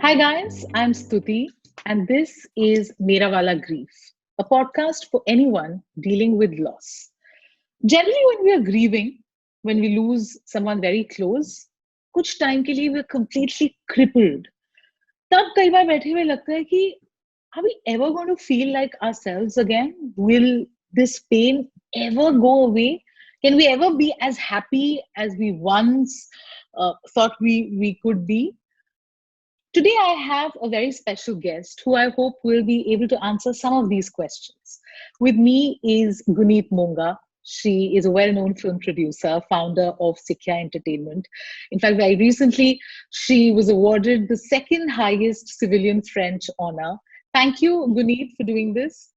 Hi guys, I'm Stutee, and this is Mera Wala Grief, a podcast for anyone dealing with loss. Generally, when we are grieving, when we lose someone very close, कुछ time के लिए we're completely crippled. तब कई बार बैठे हुए लगता है कि are we ever going to feel like ourselves again? Will this pain ever go away? Can we ever be as happy as we once thought we could be? Today, I have a very special guest who I hope will be able to answer some of these questions. With me is Guneet Monga. She is a well known film producer, founder of Sikya Entertainment. In fact, very recently, she was awarded the second highest civilian French honor. Thank you, Guneet, for doing this.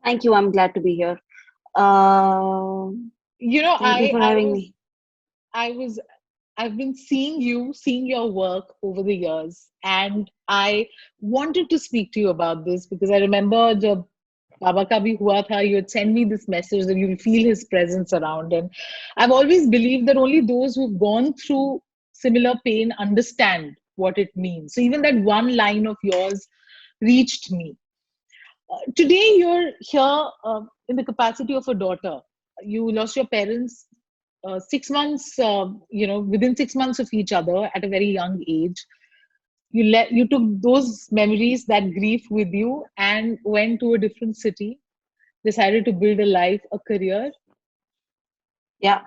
Thank you. I'm glad to be here. Uh, You know, Thank you for having me. I was I've been seeing your work over the years, and I wanted to speak to you about this because I remember the Baba Ka Bhi Hua Tha, you had sent me this message that you'll feel his presence around. And I've always believed that only those who've gone through similar pain understand what it means. So even that one line of yours reached me. Today, you're here in the capacity of a daughter. You lost your parents 6 months, within 6 months of each other at a very young age. You took those memories, that grief with you, and went to a different city. Decided to build a life, a career. Yeah.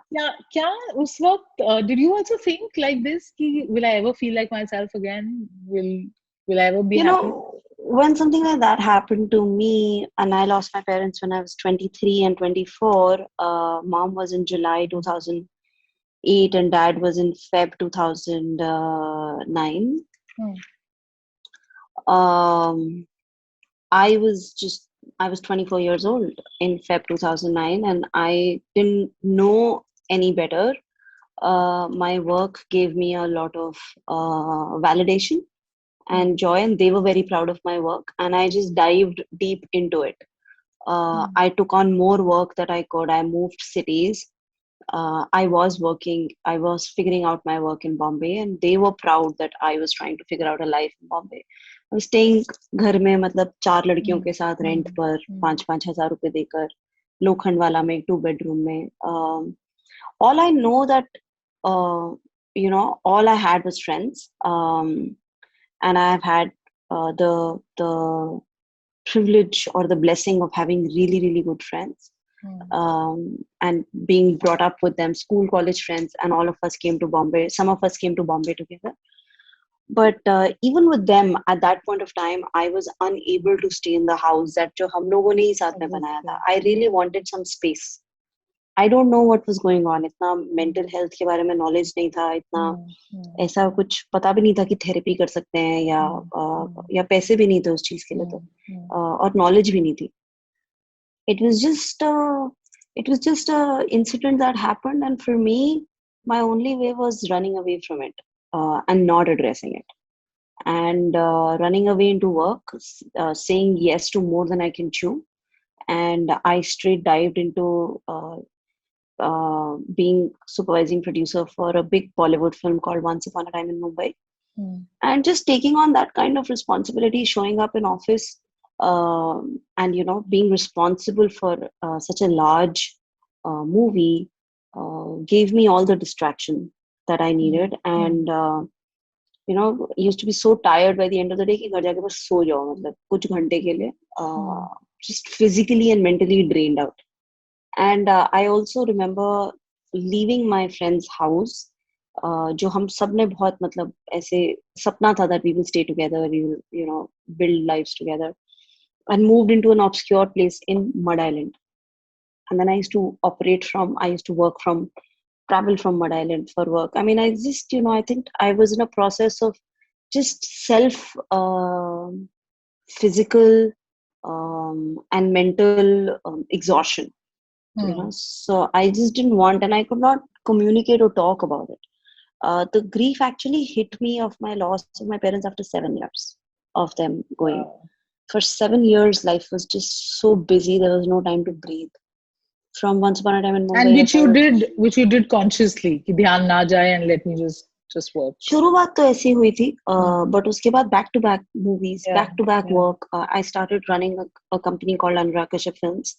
क्या उस वक्त did you also think like this कि will I ever feel like myself again? Will I ever be You happy? know, when something like that happened to me, and I lost my parents when I was 23 and 24, mom was in July 2008 and dad was in Feb 2009. Hmm. I was 24 years old in Feb 2009 and I didn't know any better. My work gave me a lot of validation and joy, and they were very proud of my work, and I just dived deep into it. I took on more work that I could. I moved cities. I was figuring out my work in Bombay, and they were proud that I was trying to figure out a life in Bombay. I was staying घर में मतलब 4 लड़कियों के साथ rent पर 5,000 रुपए देकर लोखंड वाला में 2 bedroom में. All I know that all I had was friends, and I've had the privilege or the blessing of having really, really good friends, and being brought up with them, school, college friends, and all of us came to Bombay. Some of us came to Bombay together. But even with them, at that point of time, I was unable to stay in the house that जो हम लोगों ने ही साथ में बनाया था. I really wanted some space. I don't know what was going on. इतना mental health के बारे में knowledge नहीं था. इतना ऐसा कुछ पता भी नहीं था कि थेरेपी कर सकते हैं या पैसे भी नहीं थे उस चीज के लिए तो और knowledge भी नहीं थी. It was just a incident that happened, and for me, my only way was running away from it and not addressing it, and running away into work, saying yes to more than I can chew, and I straight dived into being supervising producer for a big Bollywood film called Once Upon a Time in Mumbai, and just taking on that kind of responsibility, showing up in office, and being responsible for such a large movie gave me all the distraction that I needed, and used to be so tired by the end of the day कि घर जाके बस सो जाओ मतलब कुछ घंटे के लिए, just physically and mentally drained out. And I also remember leaving my friend's house, जो हम सब ने बहुत मतलब ऐसे सपना था that we will stay together, we will build lives together, and moved into an obscure place in Mud Island. And then I used to travel from Mud Island for work. I mean, I just, I think I was in a process of just physical and mental exhaustion. So I just didn't want, and I could not communicate or talk about it. The grief actually hit me of my loss of my parents after 7 years of them going. For 7 years, life was just so busy. There was no time to breathe. From Once Upon a Time in Mumbai. And which you did consciously. कि ध्यान ना जाए and let me just just work? शुरुआत तो ऐसी हुई थी, but उसके बाद back to back movies, Yeah, back to back yeah. work. I started running a company called Anurag Kashyap Films,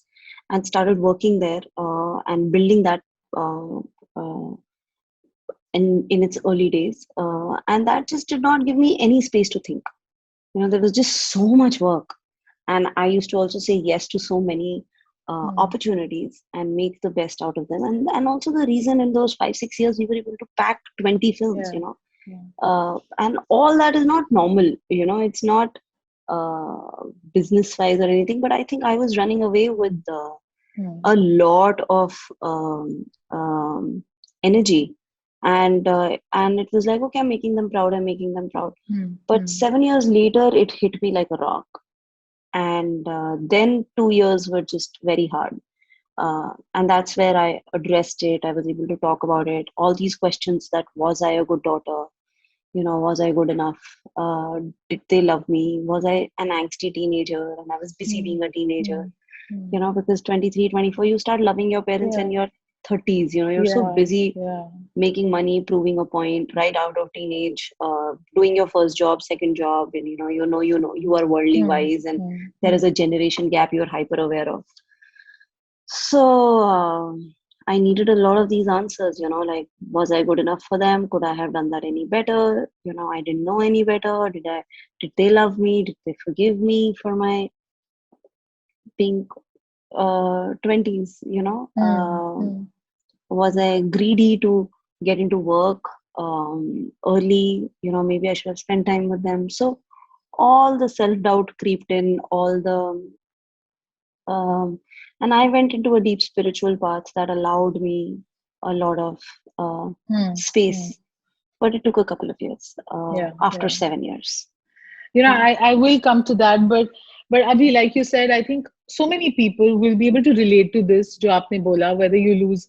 and started working there and building that uh, uh, in its early days, and that just did not give me any space to think. There was just so much work, and I used to also say yes to so many opportunities and make the best out of them. And also the reason in those 5-6 years we were able to pack 20 films, Yeah. Yeah. and all that is not normal. It's not business wise or anything, but I think I was running away with a lot of energy, and it was like, okay, I'm making them proud. But 7 years later, it hit me like a rock, and then 2 years were just very hard. And that's where I addressed it. I was able to talk about it. All these questions: that was I a good daughter? Was I good enough? Did they love me? Was I an angsty teenager? And I was busy being a teenager. Because 23, 24, you start loving your parents Yeah. in your 30s. You're so Yeah. busy Yeah. making money, proving a point right out of teenage, doing your first job, second job, and you are worldly wise, and there is a generation gap you're hyper aware of. So I needed a lot of these answers, like, was I good enough for them? Could I have done that any better? I didn't know any better. Did they love me? Did they forgive me for my being 20s? Was I greedy to get into work early? Maybe I should have spent time with them. So all the self-doubt creeped in, and I went into a deep spiritual path that allowed me a lot of space. But it took a couple of years, after 7 years. I will come to that, but Abhi, like you said, I think so many people will be able to relate to this, jo aapne bola, whether you lose,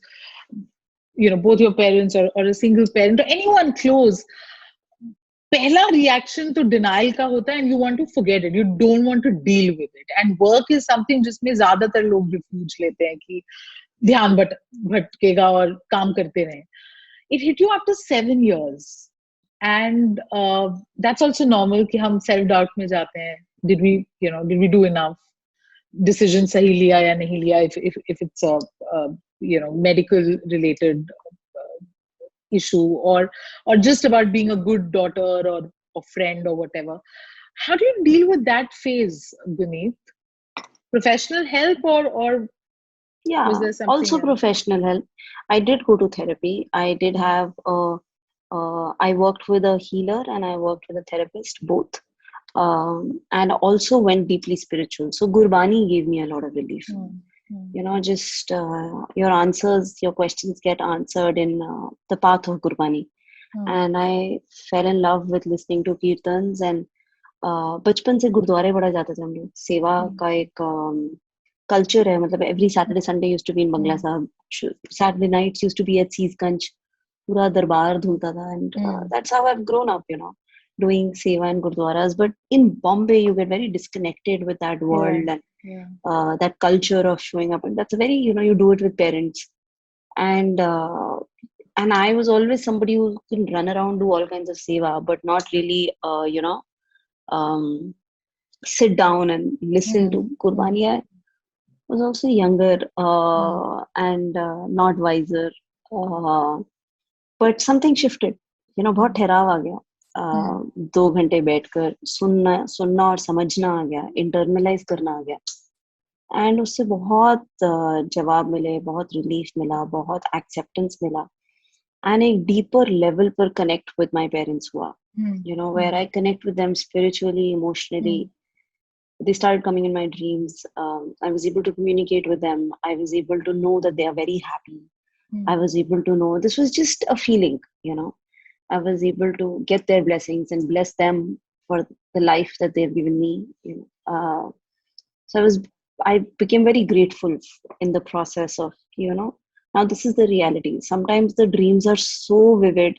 both your parents, or a single parent, or anyone close. पहला reaction to denial का होता है, and you want to forget it. You don't want to deal with it. And work is something जिसमें ज़्यादातर लोग refuge लेते हैं कि ध्यान भटकेगा और काम करते रहें. It hit you after 7 years, and that's also normal कि हम self doubt में जाते हैं. Did we do enough? Decision सही लिया या नहीं लिया? If it's a medical related issue, or just about being a good daughter, or friend, or whatever. How do you deal with that phase, Guneet? Professional help, or Yeah, was there something also else? professional help. I did go to therapy. I did have I worked with a healer and I worked with a therapist, both. And also went deeply spiritual. So Gurbani gave me a lot of relief. Just your answers, your questions get answered in the path of Gurbani. And I fell in love with listening to kirtans, and बचपन से गुरुद्वारे बड़ा जाते थे हम लोग. सेवा का एक कल्चर है, मतलब every Saturday Sunday used to be in Bangla Sahib. Saturday nights used to be at Seesganj. पूरा दरबार धुलता था, and that's how I've grown up, doing seva in gurdwaras. But in Bombay, you get very disconnected with that world and that culture of showing up, and that's a very, you do it with parents, and I was always somebody who can run around, do all kinds of seva, but not really um, sit down and listen to Qurbani. I was also younger and not wiser, but something shifted. बहुत ठहराव आ गया. 2 घंटे बैठकर सुनना और समझना आ गया, internalise करना आ गया, एंड उससे बहुत जवाब मिले, बहुत रिलीफ मिला, बहुत एक्सेप्टेंस मिला, एंड एक डीपर लेवल पर कनेक्ट विद माय पेरेंट्स हुआ, where I connect with them spiritually, emotionally. They started coming in my dreams. I was able to communicate with them. I was able to know that they are very happy. I was able to know this was just a feeling, I was able to get their blessings and bless them for the life that they've given me. So I became very grateful in the process of, now this is the reality. Sometimes the dreams are so vivid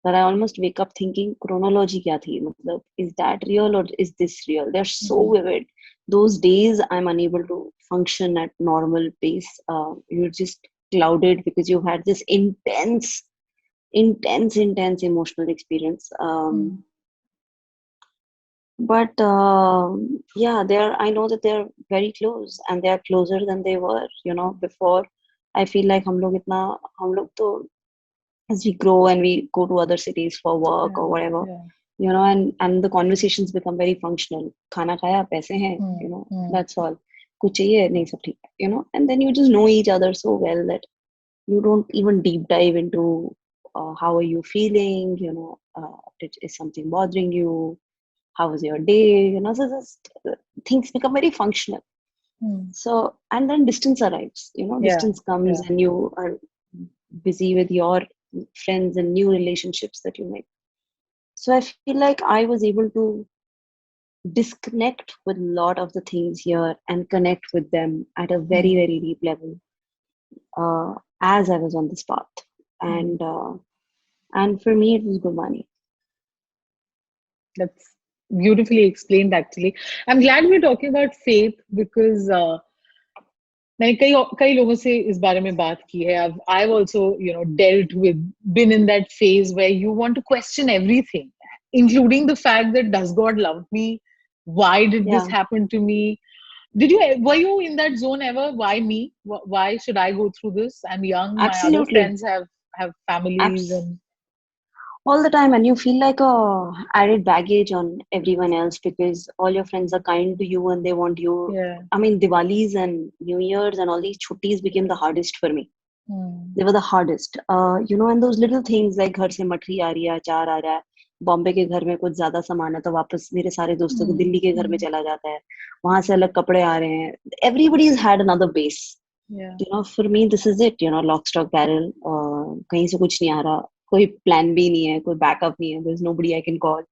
that I almost wake up thinking, chronology kya thi? Matlab, is that real or is this real? They're so vivid. Those days I'm unable to function at normal pace. You're just clouded because you've had this intense intense emotional experience. But yeah, I know that they're very close, and they are closer than they were, before. I feel like हम लोग तो as we grow and we go to other cities for work Yeah, or whatever, yeah. and the conversations become very functional. खाना खाया, पैसे हैं, that's all. कुछ चाहिए नहीं, सब ठीक है, and then you just know each other so well that you don't even deep dive into how are you feeling, is something bothering you, how was your day, so just things become very functional. So, and then distance arrives, Yeah, distance comes, yeah. and you are busy with your friends and new relationships that you make. So I feel like I was able to disconnect with a lot of the things here and connect with them at a very, very deep level, as I was on this path. And for me, it was good money. That's beautifully explained, actually. I'm glad we're talking about faith because मैंने कई लोगों से इस बारे में बात की है. I've also dealt with, been in that phase where you want to question everything, including the fact that does God love me? Why did this Yeah, happen to me? Were you in that zone ever? Why me? Why should I go through this? I'm young. My other absolutely. friends have families and All the time, and you feel like a added baggage on everyone else because all your friends are kind to you and they want you. yeah. I mean, Diwalis and New Year's and all these chuttis became the hardest for me. They were the hardest. And those little things like घर से मठरी आ रही है, अचार आ रहा है, बॉम्बे के घर में कुछ ज्यादा सामान है तो वापस मेरे सारे दोस्तों को दिल्ली के घर में चला जाता है, वहां से अलग कपड़े आ रहे हैं. Everybody's had another base. Yeah. For me this is it, lock stock barrel. कहीं से कुछ नहीं आ रहा, कोई प्लान भी नहीं है, कोई बैकअप नहीं है, there's nobody I can call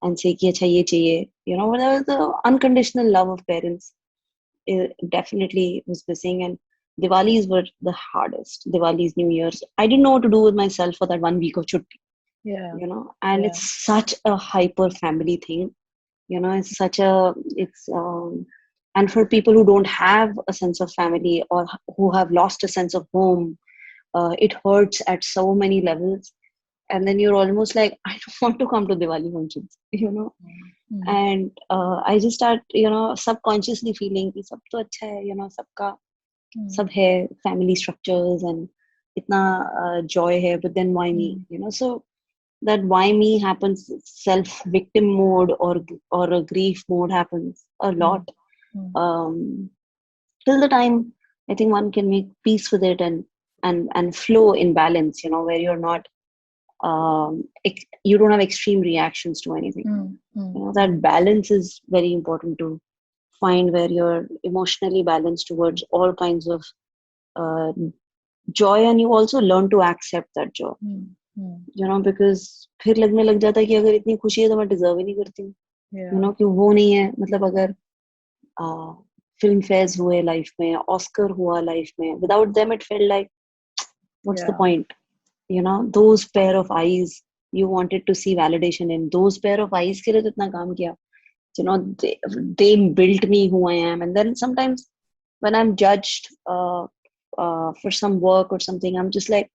and say कि अच्छा ये चाहिए. Whatever, the unconditional love of parents, it definitely was missing. And Diwalis were the hardest. Diwalis, New Year's, I didn't know what to do with myself for that 1 week of chutti. Yeah. And Yeah. it's such a hyper family thing. It's such a, it's and for people who don't have a sense of family or who have lost a sense of home, it hurts at so many levels. And then you're almost like, I don't want to come to Diwali functions, and I just start subconsciously feeling कि सब तो अच्छा है, सबका सब है, family structures and itna joy hai, but then why me? So that why me happens, self victim mode or a grief mode happens a lot. Till the time I think one can make peace with it and flow in balance, where you're not you don't have extreme reactions to anything. That balance is very important to find, where you're emotionally balanced towards all kinds of joy, and you also learn to accept that joy. Because फिर लगने लग जाता है कि अगर इतनी खुशी है तो मैं डिजर्व ही नहीं करती हूँ. कि वो नहीं है, मतलब अगर फिल्म फेयर्स हुए लाइफ में, ऑस्कर हुआ लाइफ में, without them it felt like what's the point. those pair of eyes you wanted to see validation in, those pair of eyes के लिए तो इतना काम किया. They built me who I am. And then sometimes when I'm judged for some work or something, I'm just like,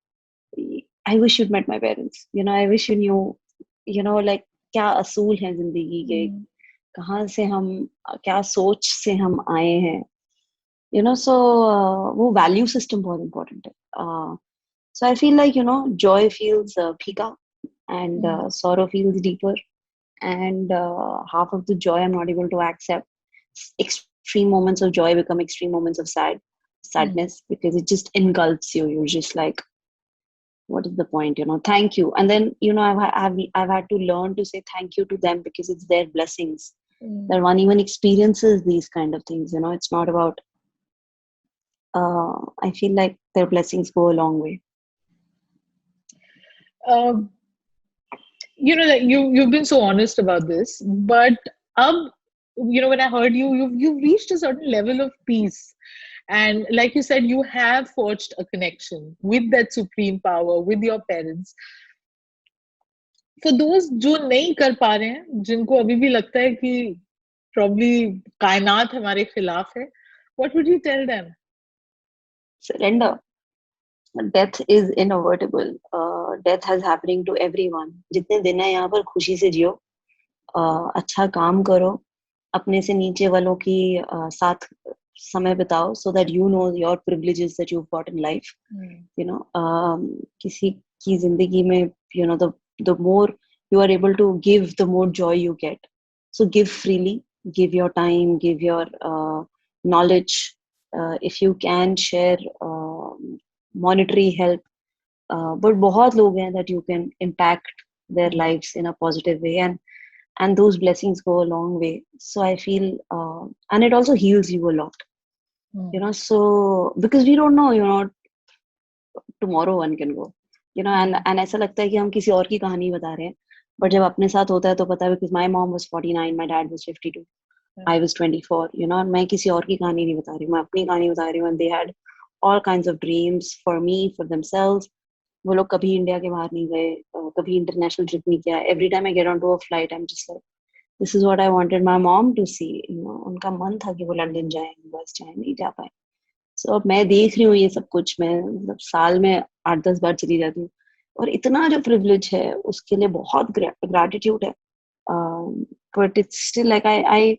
I wish you'd met my parents. I wish you knew, like क्या असूल है जिंदगी के, कहाँ से हम, क्या सोच से हम आए हैं. So वो value system बहुत important है. So I feel like, joy feels pheeka, and sorrow feels deeper. And half of the joy I'm not able to accept. Extreme moments of joy become extreme moments of sadness, because it just engulfs you. You're just like, what is the point? Thank you. And then, I've had to learn to say thank you to them, because it's their blessings that one even experiences these kind of things. It's not about, I feel like their blessings go a long way. That you've been so honest about this, but when I heard you've reached a certain level of peace, and like you said, you have forged a connection with that supreme power, with your parents. For those जो नहीं कर पा रहे हैं, जिनको अभी भी लगता है कि probably कायनात हमारे खिलाफ है, what would you tell them? Surrender. death is inevitable. Death has happening to everyone. जितने दिन है यहाँ पर खुशी से जियो, अच्छा काम करो, अपने से नीचे वालों की साथ समय बिताओ, so that you know your privileges that you've got in life. You know, किसी की जिंदगी में, you know, the more you are able to give, the more joy you get. So give freely, give your time, give your knowledge. If you can share monetary help, but बहुत लोग हैं that you can impact their lives in a positive way, and those blessings go a long way. So I feel, and it also heals you a lot. You know, so because we don't know, you know, tomorrow one can go, you know, and ऐसा लगता है कि हम किसी और की कहानी बता रहे हैं, but जब अपने साथ होता है तो पता है, because my mom was 49, my dad was 52, I was 24, you know, मैं किसी और की कहानी नहीं बता रही हूँ, मैं अपनी कहानी बता रही हूँ, and they had all kinds of dreams for me, for themselves. वो लोग कभी इंडिया के बाहर नहीं गए, कभी इंटरनेशनल ट्रिप नहीं किया. Every time I get on to a flight, I am just like, this is what I wanted my mom to see. You know, उनका मन था कि वो लंदन जाए, बस जाए, नहीं जा पाए. सो अब मैं देख रही हूँ ये सब कुछ. मैं मतलब साल में 8-10 बार चली जाती हूँ, और इतना जो प्रिविलेज है उसके लिए बहुत ग्रेटिट्यूड है. But it's still like I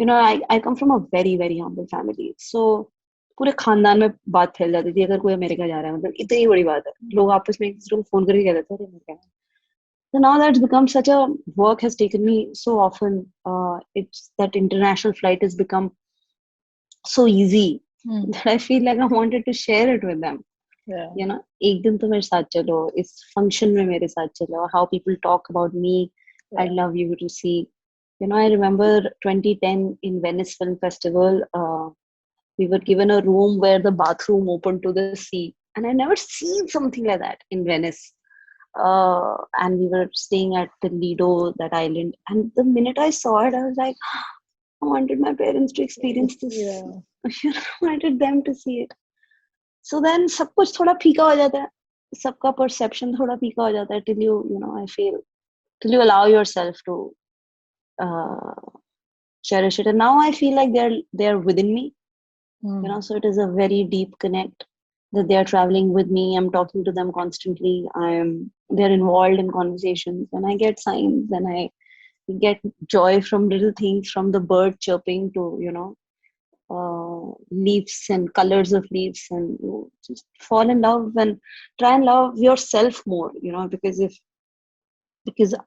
you know, I come from a very very humble family. So पूरे खानदान में बात फैल जाती थी अगर कोई अमेरिका जा रहा है, मतलब इतनी बड़ी बात है, लोग आपस में एक दूसरे को फोन करके कह देते हैं America. So now that's become such a, work has taken me so often. It's that international flight has become so easy that I feel like I wanted to share it with them. Yeah. You know, एक दिन तो मेरे साथ चलो, इस function में मेरे साथ चलो. How people talk about me, I'd love you to see. You know, I remember 2010 in Venice Film Festival. We were given a room where the bathroom opened to the sea, and I never seen something like that in Venice. And we were staying at the Lido, that island, and the minute I saw it, I was like, I wanted my parents to experience this. I wanted them to see it. So then सब कुछ थोड़ा फीका हो जाता है, सबका perception थोड़ा फीका हो जाता है, till you know, I feel, till you allow yourself to uh, cherish it. And now I feel like they're within me. You know, so it is a very deep connect, that they are traveling with me. I'm talking to them constantly. They're involved in conversations, and I get signs, and I get joy from little things, from the bird chirping to, you know, leaves and colors of leaves, and you just fall in love and try and love yourself more. You know, because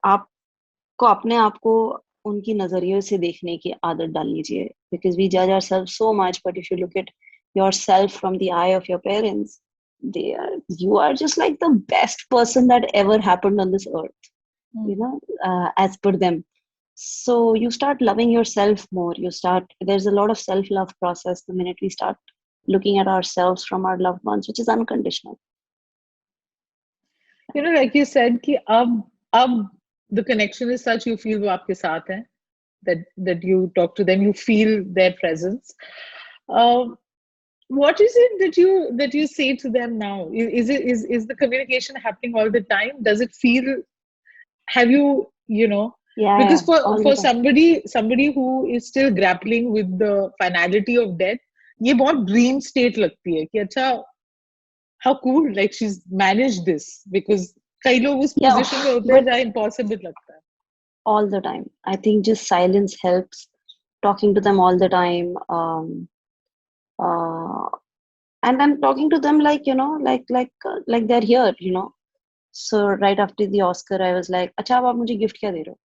आपको अपने आप को उनकी नजरियों से देखने की आदत डालनी चाहिए. Because we judge ourselves so much, but if you look at yourself from the eye of your parents, you are just like the best person that ever happened on this earth. You know, as per them. So you start loving yourself more. There's a lot of self-love process the minute we start looking at ourselves from our loved ones, which is unconditional. You know, like you said, कि अब the connection is such, you feel वो आपके साथ हैं, that you talk to them, you feel their presence. What is it that you say to them now? Is the communication happening all the time? Does it feel, have you know, because for somebody who is still grappling with the finality of death, ये बहुत dream state लगती है कि अच्छा, how cool, like she's managed this. Because कई लोग उस position में होते हैं जहाँ impossible लगता है. All the time, I think just silence helps. Talking to them all the time, and I'm talking to them like, you know, like they're here, you know. So right after the Oscar, I was like, अच्छा अब आप मुझे gift क्या दे रहे हो?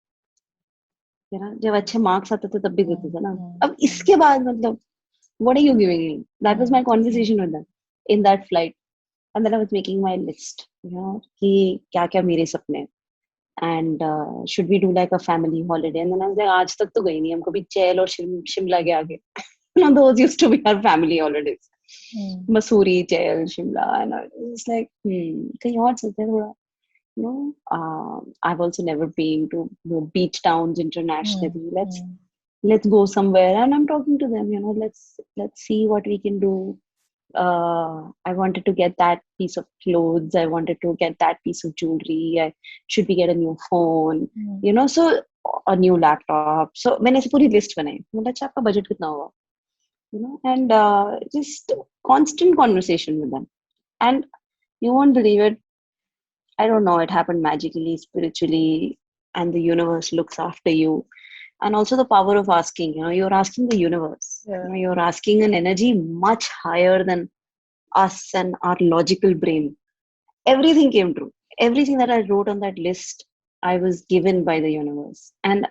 You know, जब अच्छे marks आते थे तब भी देते थे ना. अब इसके बाद मतलब, what are you giving me? That was my conversation with them in that flight. And then I was making my list, you know, कि क्या क्या मेरे सपने हैं. And should we do like a family holiday? And then I was like, आज तक तो गई नहीं, हम कभी चैल और शिमला के आगे. You know, those used to be our family holidays. Masuri, Chel, Shimla, and I was like, कहीं और चलते हैं थोड़ा. You know, I've also never been to, you know, beach towns internationally. Let's go somewhere. And I'm talking to them, you know, let's see what we can do. I wanted to get that piece of clothes. I wanted to get that piece of jewelry. Should we get a new phone? You know, so a new laptop. So मैंने ऐसे पूरी list बनाई. मतलब अच्छा आपका budget कितना होगा? You know, and just constant conversation with them. And You won't believe it. I don't know, it happened magically, spiritually, and the universe looks after you. And also the power of asking, you're asking the universe. Yeah. You're asking an energy much higher than us and our logical brain. Everything came true. Everything that I wrote on that list, I was given by the universe. And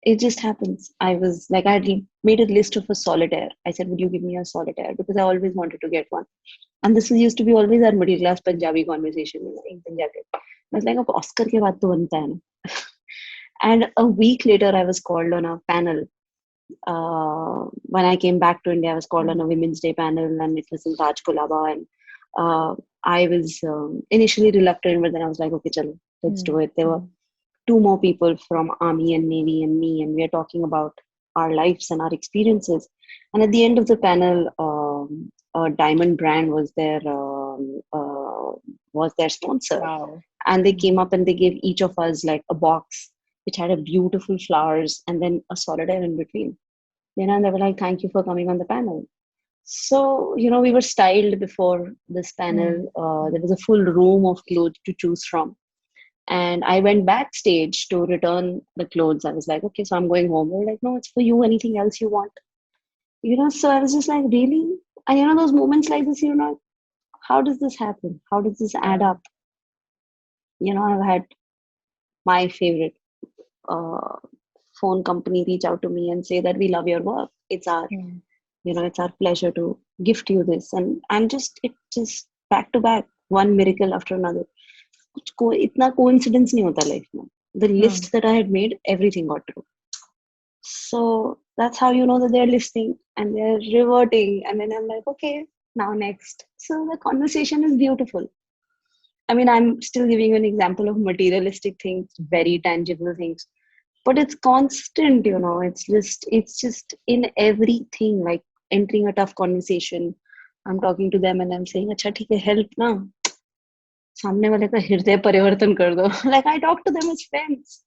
it just happens. I was like, I had made a list of a solitaire. I said, would you give me a solitaire? Because I always wanted to get one. And this used to be always our middle class Punjabi conversation. In Punjabi. I was like, Oscar ke baat to banta hai na. And a week later, I was called on a panel. When I came back to India, I was called on a Women's Day panel, and it was in Taj Kulaba. And I was initially reluctant, but then I was like, okay, chalo, let's do it. There were two more people from Army and Navy and me, and we are talking about our lives and our experiences. And at the end of the panel, a diamond brand was their sponsor. Wow. And they came up and they gave each of us like a box which had a beautiful flowers and then a solitaire in between. And they were like, thank you for coming on the panel. So, we were styled before this panel. There was a full room of clothes to choose from. And I went backstage to return the clothes. I was like, okay, so I'm going home. They were like, no, it's for you. Anything else you want? So I was just like, really? And those moments like this, how does this happen? How does this add up? I've had my favorite uh, phone company reach out to me and say that we love your work. It's our, it's our pleasure to gift you this. And it just back to back, one miracle after another. Itna coincidence nahi hota life mein. The list that I had made, everything got true. So that's how you know that they're listening and they're reverting. And then I'm like, okay, now next. So the conversation is beautiful. I mean, I'm still giving you an example of materialistic things, very tangible things, but it's constant. It's just in everything. Like entering a tough conversation, I'm talking to them and I'm saying, "Acha, theek hai, help na." सामने वाले का हृदय परिवर्तन कर दो. Like I talk to them as friends.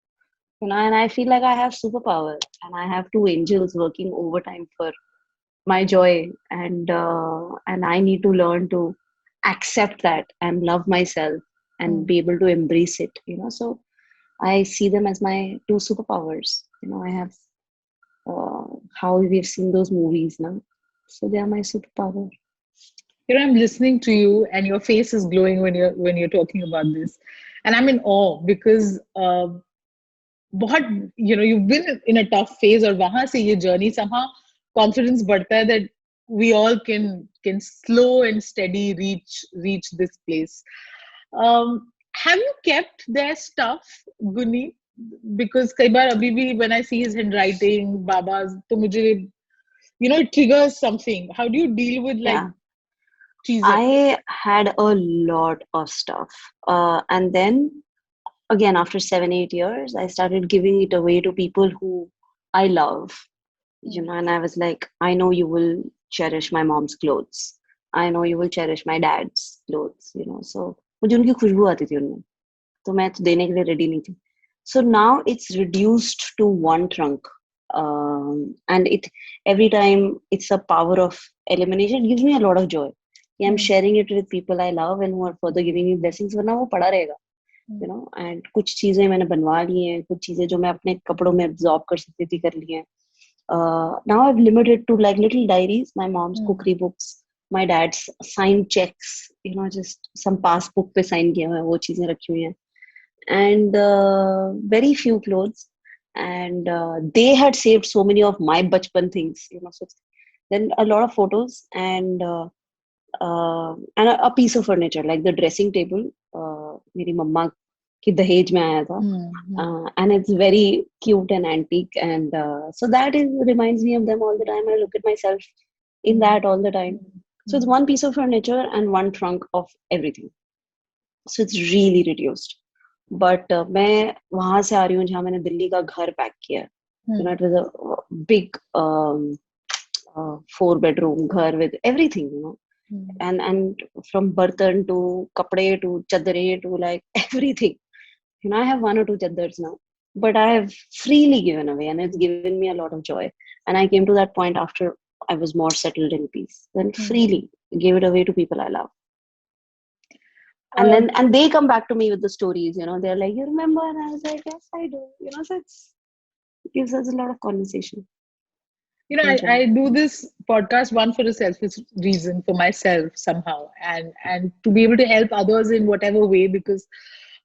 And I feel like I have superpower, and I have two angels working overtime for my joy, and I need to learn to accept that and love myself and be able to embrace it. So I see them as my two superpowers. I have how we've seen those movies now, so they are my superpower. I'm listening to you, and your face is glowing when you're talking about this, and I'm in awe because you've been in a tough phase, और वहां से ये journey somehow confidence बढ़ता है that we all can slow and steady reach this place. Have you kept their stuff, Guneet? Because कई बार अभी भी when I see his handwriting, Baba's, तो मुझे it triggers something. How do you deal with I had a lot of stuff, and then again after 7-8 years I started giving it away to people who I love. And I was like, I know you will cherish my mom's clothes, I know you will cherish my dad's clothes. So मुझे उनकी खुशबू आती थी उनमें, तो मैं तो देने के लिए रेडी नहीं थी. So now it's reduced to one trunk, and every time it's a power of elimination. It gives me a lot of joy. I'm sharing it with people I love and who are further giving me blessings. वरना वो पड़ा रहेगा. And कुछ चीजें मैंने बनवा ली हैं, कुछ चीजें जो मैं अपने कपड़ों में absorb कर सकती थी कर ली हैं. Now I've limited to like little diaries, my mom's cookery books, my dad's signed checks, just some passbook पे sign किया हुआ है, वो चीजें रखी हुई हैं. And very few clothes. And they had saved so many of my bachpan things, so then a lot of photos, and a piece of furniture like the dressing table. मेरी मम्मा की दहेज में आया था, and it's very cute and antique, and so that reminds me of them all the time. I look at myself in that all the time. So it's one piece of furniture and one trunk of everything, so it's really reduced. But मैं वहां से आ रही हूँ जहाँ मैंने दिल्ली का घर pack किया. It was a big 4-bedroom घर with everything, and from bartan to kapde to chadre to like everything. I have 1 or 2 chadars now, but I have freely given away, and it's given me a lot of joy. And I came to that point after I was more settled in peace, then freely gave it away to people I love. And they come back to me with the stories, they're like, you remember? And I was like, yes, I do. So it gives us a lot of conversation. I do this podcast one for a selfish reason for myself somehow, and to be able to help others in whatever way. Because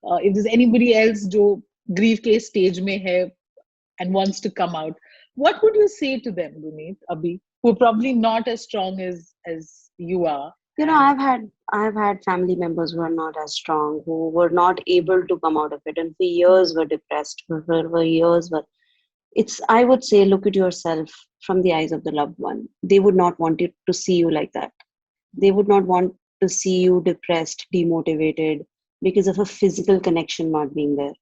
if there's anybody else जो grief के stage में है and wants to come out, what would you say to them, Guneet, Abhi, who are probably not as strong as you are? I've had family members who are not as strong, who were not able to come out of it, and for years were depressed. For years were. It's, I would say, look at yourself from the eyes of the loved one. They would not want it to see you like that. They would not want to see you depressed, demotivated because of a physical connection not being there.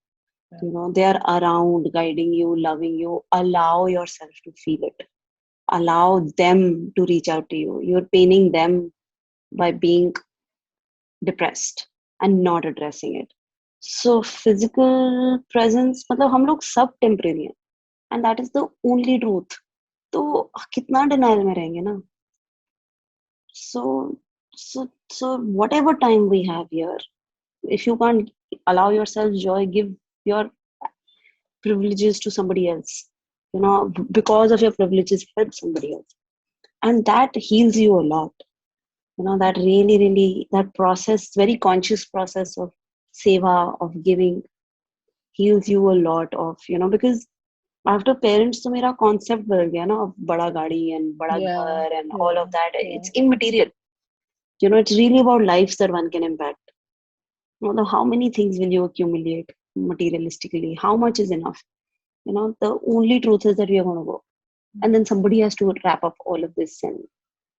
They are around, guiding you, loving you. Allow yourself to feel it. Allow them to reach out to you. You're paining them by being depressed and not addressing it. So physical presence, मतलब हम लोग सब temporary हैं, and that is the only truth. तो कितना denial में रहेंगे ना? So whatever time we have here, if you can't allow yourself joy, give your privileges to somebody else. Because of your privileges, help somebody else, and that heals you a lot. That really, that process, very conscious process of seva, of giving, heals you a lot of, because after parents, तो मेरा concept बदल गया ना, of बड़ा गाड़ी and बड़ा घर and all of that. It's immaterial. It's really about lives that one can impact. How many things will you accumulate materialistically? How much is enough? The only truth is that we are going to go. And then somebody has to wrap up all of this and,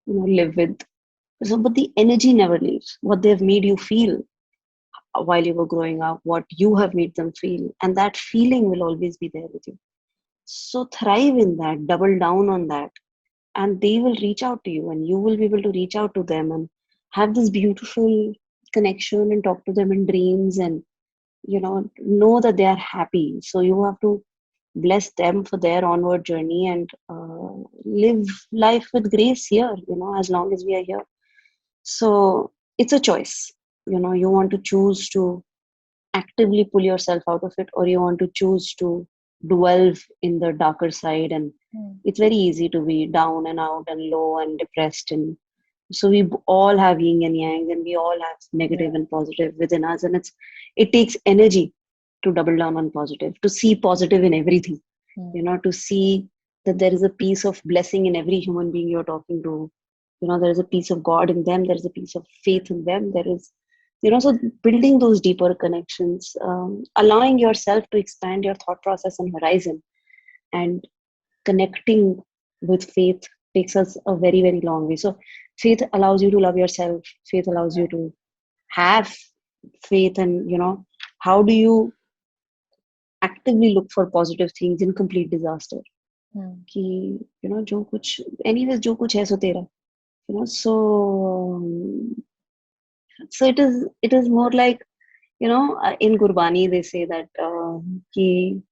live with. So, but the energy never leaves. What they've made you feel while you were growing up, what you have made them feel, and that feeling will always be there with you. So thrive in that, double down on that, and they will reach out to you, and you will be able to reach out to them and have this beautiful connection and talk to them in dreams, and know that they are happy. So you have to bless them for their onward journey and live life with grace here, as long as we are here. So it's a choice. You want to choose to actively pull yourself out of it, or you want to choose to dwell in the darker side. And it's very easy to be down and out and low and depressed. And so we all have yin and yang, and we all have negative and positive within us. And it takes energy to double down on positive, to see positive in everything, to see that there is a piece of blessing in every human being you're talking to. There is a piece of God in them. There is a piece of faith in them. There is, so building those deeper connections, allowing yourself to expand your thought process and horizon, and connecting with faith takes us a very, very long way. So faith allows you to love yourself. Faith allows you to have faith. And, how do you actively look for positive things in complete disaster? कि, जो कुछ, anyways, जो कुछ है सो तेरा. So it is more like, in Gurbani they say that कि,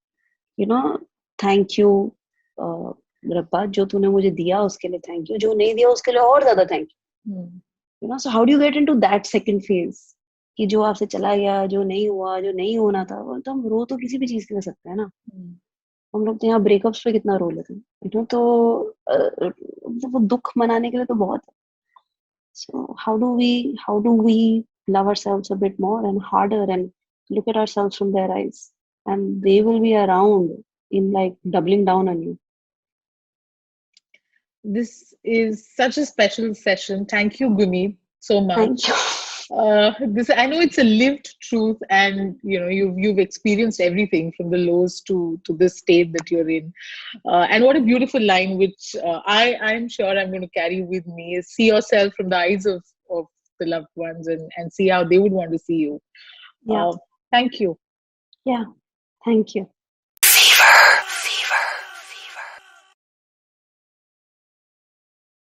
thank you रब्बा, जो तूने मुझे दिया उसके लिए thank you, जो नहीं दिया उसके लिए और ज्यादा thank you. So how do you get into that second phase कि जो आपसे चला गया, जो नहीं हुआ, जो नहीं होना था, वो तो हम रो तो किसी भी चीज के ले सकते हैं ना. हम लोग तो यहाँ ब्रेकअप्स पे कितना रो लेते हैं, तो वो दुख मनाने के लिए तो बहुत है. So how do we love ourselves a bit more and harder and look at ourselves from their eyes, and they will be around in like doubling down on you. This is such a special session. Thank you, Guneet, so much. Thank you. I know it's a lived truth, and you've experienced everything from the lows to this state that you're in. And what a beautiful line, which I'm sure I'm going to carry with me, is see yourself from the eyes of the loved ones, and see how they would want to see you. Yeah. Thank you. Yeah. Thank you.